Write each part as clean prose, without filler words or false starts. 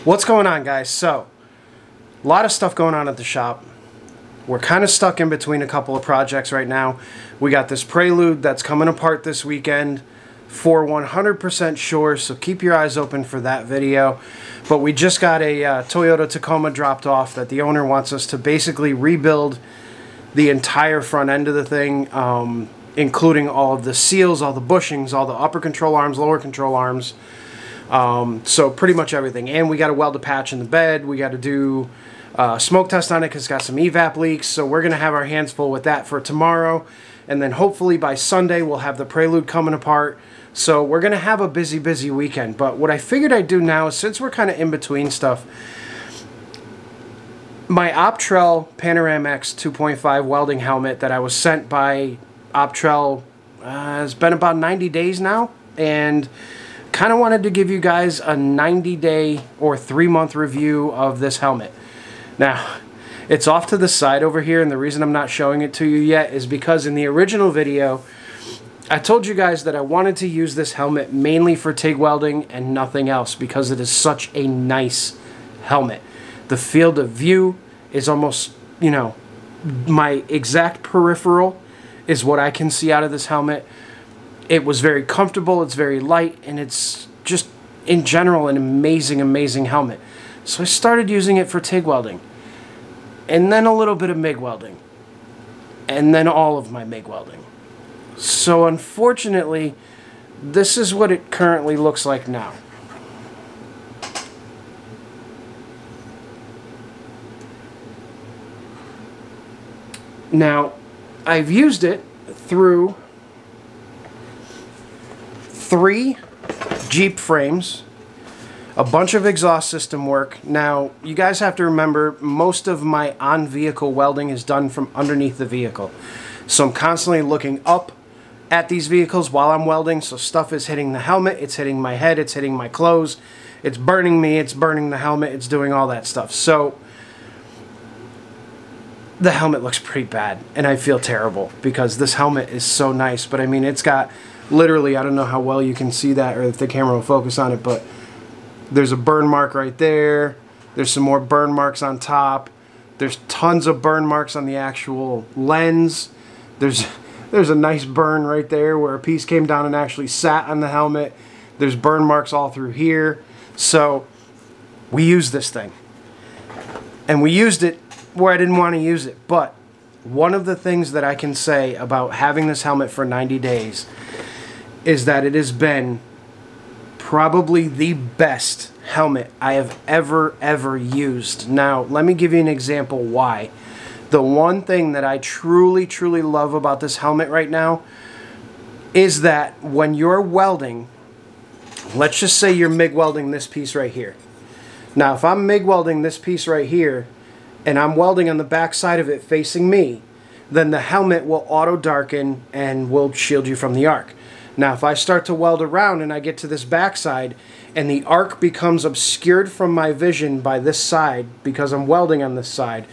What's going on, guys? So, a lot of stuff going on at the shop. We're kind of stuck in between a couple of projects right now. We got this Prelude that's coming apart this weekend for 100% sure, so keep your eyes open for that video. But we just got a Toyota Tacoma dropped off that the owner wants us to basically rebuild the entire front end of the thing, including all of the seals, all the bushings, all the upper control arms, lower control arms. So pretty much everything. And we got to weld a patch in the bed. We got to do a smoke test on it because it's got some evap leaks. So we're going to have our hands full with that for tomorrow. And then hopefully by Sunday we'll have the Prelude coming apart. So we're going to have a busy, busy weekend. But what I figured I'd do now is, since we're kind of in between stuff, my Optrel Panoramaxx 2.5 welding helmet that I was sent by Optrel has been about 90 days now. And kind of wanted to give you guys a 90-day or 3-month review of this helmet. Now, it's off to the side over here, and the reason I'm not showing it to you yet is because in the original video, I told you guys that I wanted to use this helmet mainly for TIG welding and nothing else because it is such a nice helmet. The field of view is almost, you know, my exact peripheral is what I can see out of this helmet. It was very comfortable, it's very light, and it's just, in general, an amazing, amazing helmet. So I started using it for TIG welding. And then a little bit of MIG welding. And then all of my MIG welding. So unfortunately, this is what it currently looks like now. Now, I've used it through 3 Jeep frames, a bunch of exhaust system work. Now, you guys have to remember, most of my on-vehicle welding is done from underneath the vehicle. So I'm constantly looking up at these vehicles while I'm welding, so stuff is hitting the helmet, it's hitting my head, it's hitting my clothes, it's burning me, it's burning the helmet, it's doing all that stuff. So the helmet looks pretty bad, and I feel terrible because this helmet is so nice. But I mean, it's got literally, I don't know how well you can see that or if the camera will focus on it, but there's a burn mark right there. There's some more burn marks on top. There's tons of burn marks on the actual lens. There's a nice burn right there where a piece came down and actually sat on the helmet. There's burn marks all through here. So we used this thing. And we used it where I didn't want to use it. But one of the things that I can say about having this helmet for 90 days is that it has been probably the best helmet I have ever used. Now, let me give you an example why. The one thing that I truly love about this helmet right now is that when you're welding, let's just say you're MIG welding this piece right here. Now, if I'm MIG welding this piece right here, and I'm welding on the back side of it facing me, then the helmet will auto darken and will shield you from the arc. Now, if I start to weld around and I get to this backside and the arc becomes obscured from my vision by this side because I'm welding on this side,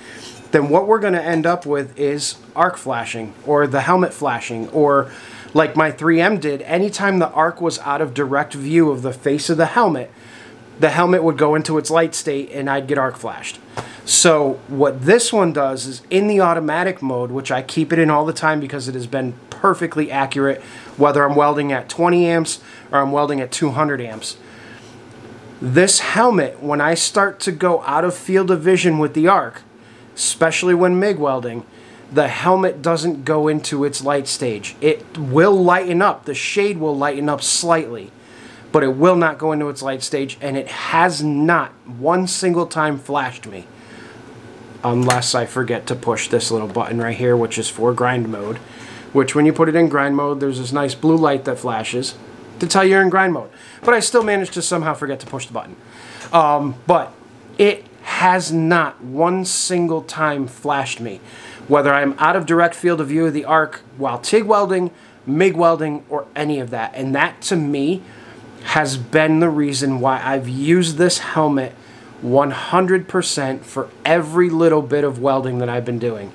then what we're going to end up with is arc flashing, or the helmet flashing, or like my 3M did, anytime the arc was out of direct view of the face of the helmet would go into its light state and I'd get arc flashed. So what this one does is, in the automatic mode, which I keep it in all the time because it has been perfectly accurate, whether I'm welding at 20 amps or I'm welding at 200 amps. This helmet, when I start to go out of field of vision with the arc, especially when MIG welding, the helmet doesn't go into its light stage. It will lighten up, the shade will lighten up slightly, but it will not go into its light stage, and it has not one single time flashed me. Unless I forget to push this little button right here, which is for grind mode. Which, when you put it in grind mode, there's this nice blue light that flashes to tell you're in grind mode. But I still managed to somehow forget to push the button. But it has not one single time flashed me. Whether I'm out of direct field of view of the arc while TIG welding, MIG welding, or any of that. And that, to me, has been the reason why I've used this helmet 100% for every little bit of welding that I've been doing.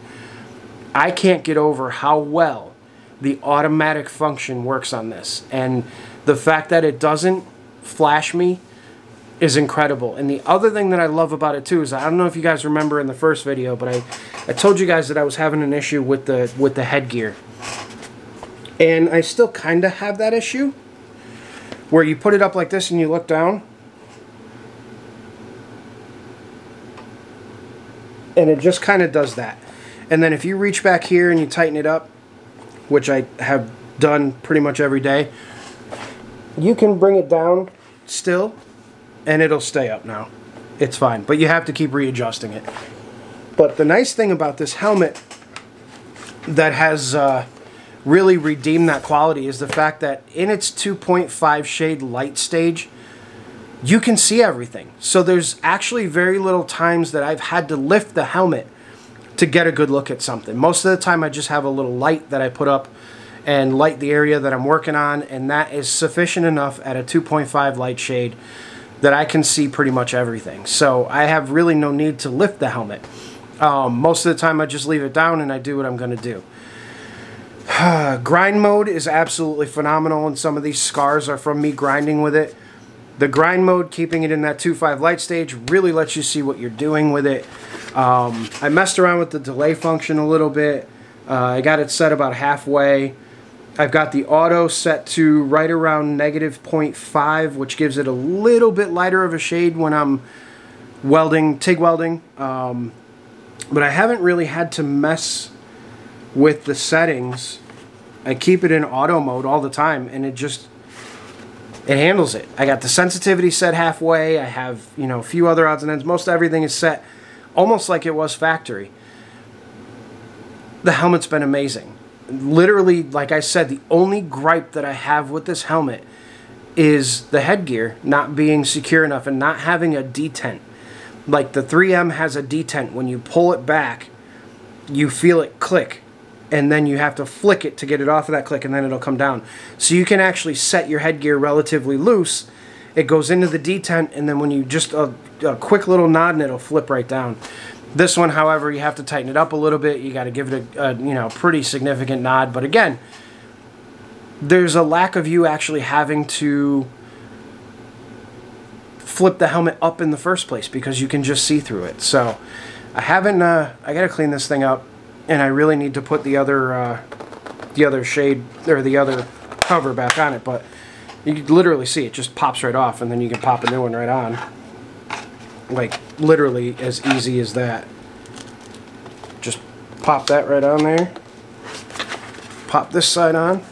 I can't get over how well the automatic function works on this. And the fact that it doesn't flash me is incredible. And the other thing that I love about it too is, I don't know if you guys remember in the first video, but I told you guys that I was having an issue with the headgear. And I still kind of have that issue, where you put it up like this and you look down, and it just kind of does that. And then if you reach back here and you tighten it up, which I have done pretty much every day, you can bring it down still and it'll stay up now. It's fine, but you have to keep readjusting it. But the nice thing about this helmet that has really redeemed that quality is the fact that in its 2.5 shade light stage, you can see everything. So there's actually very little times that I've had to lift the helmet to get a good look at something. Most of the time I just have a little light that I put up and light the area that I'm working on, and that is sufficient enough at a 2.5 light shade that I can see pretty much everything. So I have really no need to lift the helmet. Most of the time I just leave it down and I do what I'm going to do. Grind mode is absolutely phenomenal, and some of these scars are from me grinding with it. The grind mode, keeping it in that 2.5 light stage, really lets you see what you're doing with it. I messed around with the delay function a little bit. I got it set about halfway. I've got the auto set to right around -0.5, which gives it a little bit lighter of a shade when I'm welding, TIG welding. But I haven't really had to mess with the settings. I keep it in auto mode all the time, and it handles it. I got the sensitivity set halfway. I have, you know, a few other odds and ends. Most everything is set almost like it was factory. The helmet's been amazing. Literally, like I said, the only gripe that I have with this helmet is the headgear not being secure enough and not having a detent. Like the 3M has a detent. When you pull it back, you feel it click, and then you have to flick it to get it off of that click, and then it'll come down. So you can actually set your headgear relatively loose. It goes into the detent, and then when you just a quick little nod, and it'll flip right down. This one, however, you have to tighten it up a little bit. You got to give it a you know, pretty significant nod. But again, there's a lack of you actually having to flip the helmet up in the first place, because you can just see through it. So I haven't. I got to clean this thing up, and I really need to put the other shade, or the other cover back on it. But you can literally see it just pops right off, and then you can pop a new one right on. Like, literally as easy as that. Just pop that right on there. Pop this side on.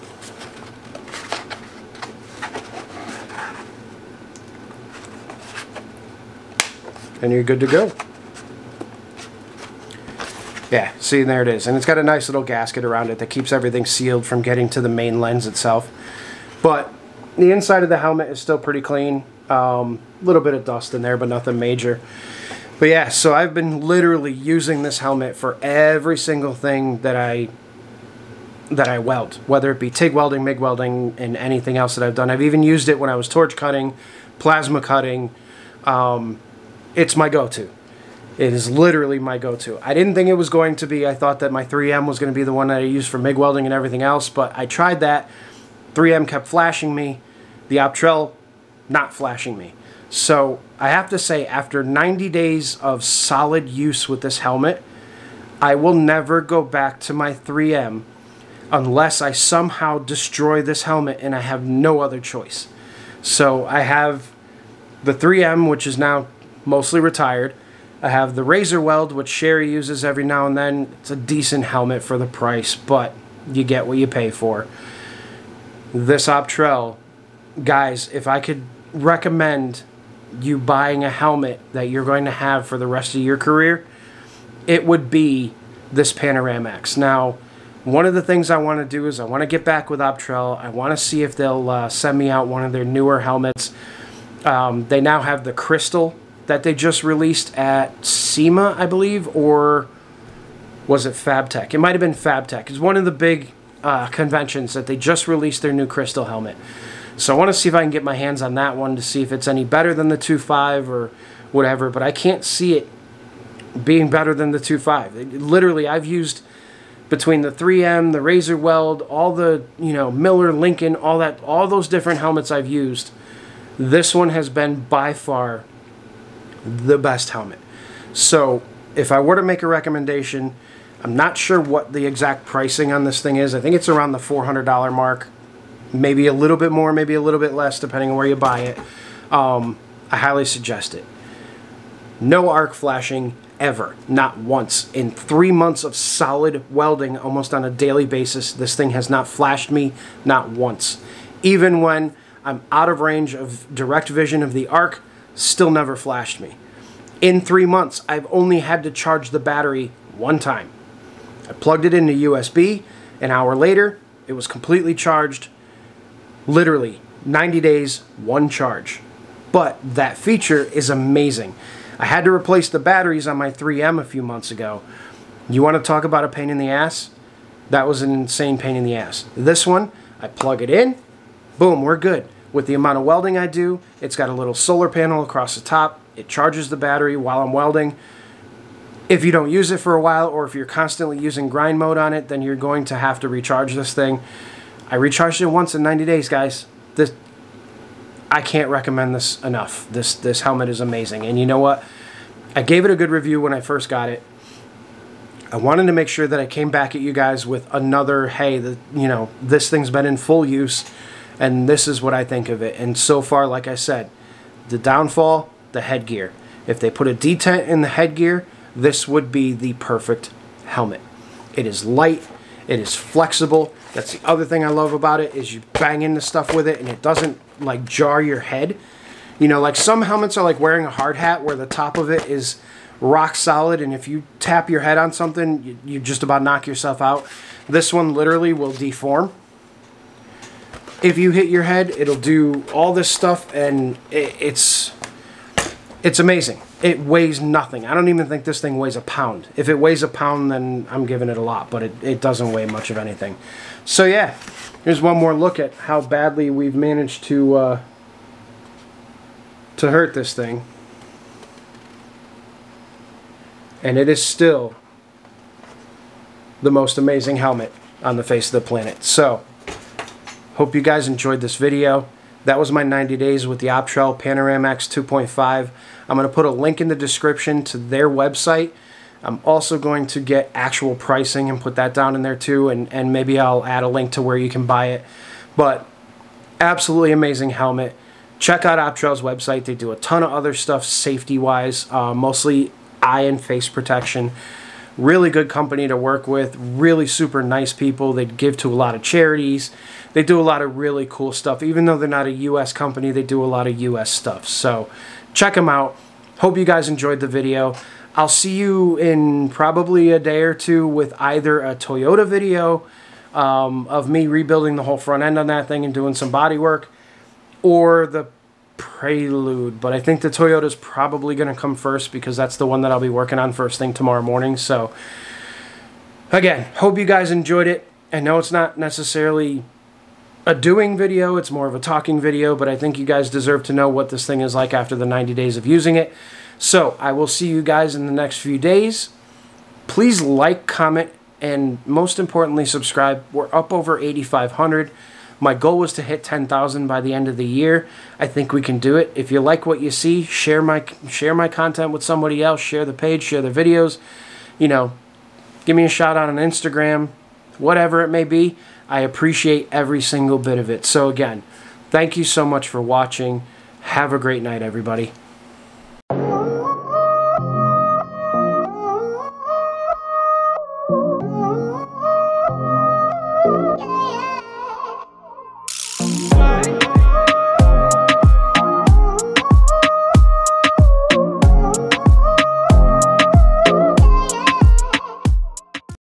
And you're good to go. Yeah, see, there it is. And it's got a nice little gasket around it that keeps everything sealed from getting to the main lens itself. But the inside of the helmet is still pretty clean. Little bit of dust in there, but nothing major. But yeah, so I've been literally using this helmet for every single thing that I weld, whether it be TIG welding, MIG welding, and anything else that I've done. I've even used it when I was torch cutting, plasma cutting. It's my go-to. It is literally my go-to. I didn't think it was going to be. I thought that my 3M was going to be the one that I used for MIG welding and everything else, but I tried that. 3M kept flashing me. The Optrel not flashing me. So I have to say, after 90 days of solid use with this helmet, I will never go back to my 3M unless I somehow destroy this helmet and I have no other choice. So I have the 3M, which is now mostly retired. I have the Razor Weld, which Sherry uses every now and then. It's a decent helmet for the price, but you get what you pay for. This Optrel, guys, if I could recommend you buying a helmet that you're going to have for the rest of your career, it would be this Panoramaxx. Now, one of the things I want to do is I want to get back with Optrel. I want to see if they'll send me out one of their newer helmets. They now have the Crystal that they just released at SEMA, I believe, or was it FabTech? It might have been FabTech. It's one of the big conventions that they just released their new Crystal helmet. So I want to see if I can get my hands on that one to see if it's any better than the 2.5 or whatever, but I can't see it being better than the 2.5. Literally, I've used between the 3M, the Razor Weld, all the, you know, Miller, Lincoln, all those different helmets I've used. This one has been by far the best helmet. So if I were to make a recommendation, I'm not sure what the exact pricing on this thing is. I think it's around the $400 mark, maybe a little bit more, maybe a little bit less, depending on where you buy it. I highly suggest it. No arc flashing ever, not once. In 3 months of solid welding, almost on a daily basis, this thing has not flashed me, not once. Even when I'm out of range of direct vision of the arc, still never flashed me. In 3 months, I've only had to charge the battery one time. I plugged it into USB. An hour later, it was completely charged. Literally, 90 days, one charge. But that feature is amazing. I had to replace the batteries on my 3M a few months ago. You want to talk about a pain in the ass? That was an insane pain in the ass. This one, I plug it in, boom, we're good. With the amount of welding I do, it's got a little solar panel across the top. It charges the battery while I'm welding. If you don't use it for a while, or if you're constantly using grind mode on it, then you're going to have to recharge this thing. I recharged it once in 90 days, guys. I can't recommend this enough. This helmet is amazing. And you know what? I gave it a good review when I first got it. I wanted to make sure that I came back at you guys with another, hey, this thing's been in full use, and this is what I think of it. And so far, like I said, the downfall, the headgear. If they put a detent in the headgear, this would be the perfect helmet. It is light. It is flexible. That's the other thing I love about it, is you bang into stuff with it and it doesn't like jar your head. You know, like some helmets are like wearing a hard hat where the top of it is rock solid, and if you tap your head on something, you just about knock yourself out. This one literally will deform. If you hit your head, it'll do all this stuff, and it's amazing. It weighs nothing. I don't even think this thing weighs a pound. If it weighs a pound, then I'm giving it a lot, but it doesn't weigh much of anything. So yeah, here's one more look at how badly we've managed to hurt this thing. And it is still the most amazing helmet on the face of the planet. So, hope you guys enjoyed this video. That was my 90 days with the Optrel Panoramaxx 2.5. I'm going to put a link in the description to their website. I'm also going to get actual pricing and put that down in there too, and maybe I'll add a link to where you can buy it. But absolutely amazing helmet. Check out Optrel's website. They do a ton of other stuff safety-wise, mostly eye and face protection. Really good company to work with, really super nice people. They give to a lot of charities. They do a lot of really cool stuff. Even though they're not a US company, they do a lot of US stuff. So check them out. Hope you guys enjoyed the video. I'll see you in probably a day or two with either a Toyota video of me rebuilding the whole front end on that thing and doing some body work, or the Prelude. But I think the Toyota's probably going to come first because that's the one that I'll be working on first thing tomorrow morning. So again, hope you guys enjoyed it. I know it's not necessarily a doing video, it's more of a talking video, but I think you guys deserve to know what this thing is like after the 90 days of using it. So I will see you guys in the next few days. Please like, comment, and most importantly, subscribe. We're up over 8,500. My goal was to hit 10,000 by the end of the year. I think we can do it. If you like what you see, share my content with somebody else. Share the page, share the videos. You know, give me a shout out on Instagram, whatever it may be. I appreciate every single bit of it. So again, thank you so much for watching. Have a great night, everybody.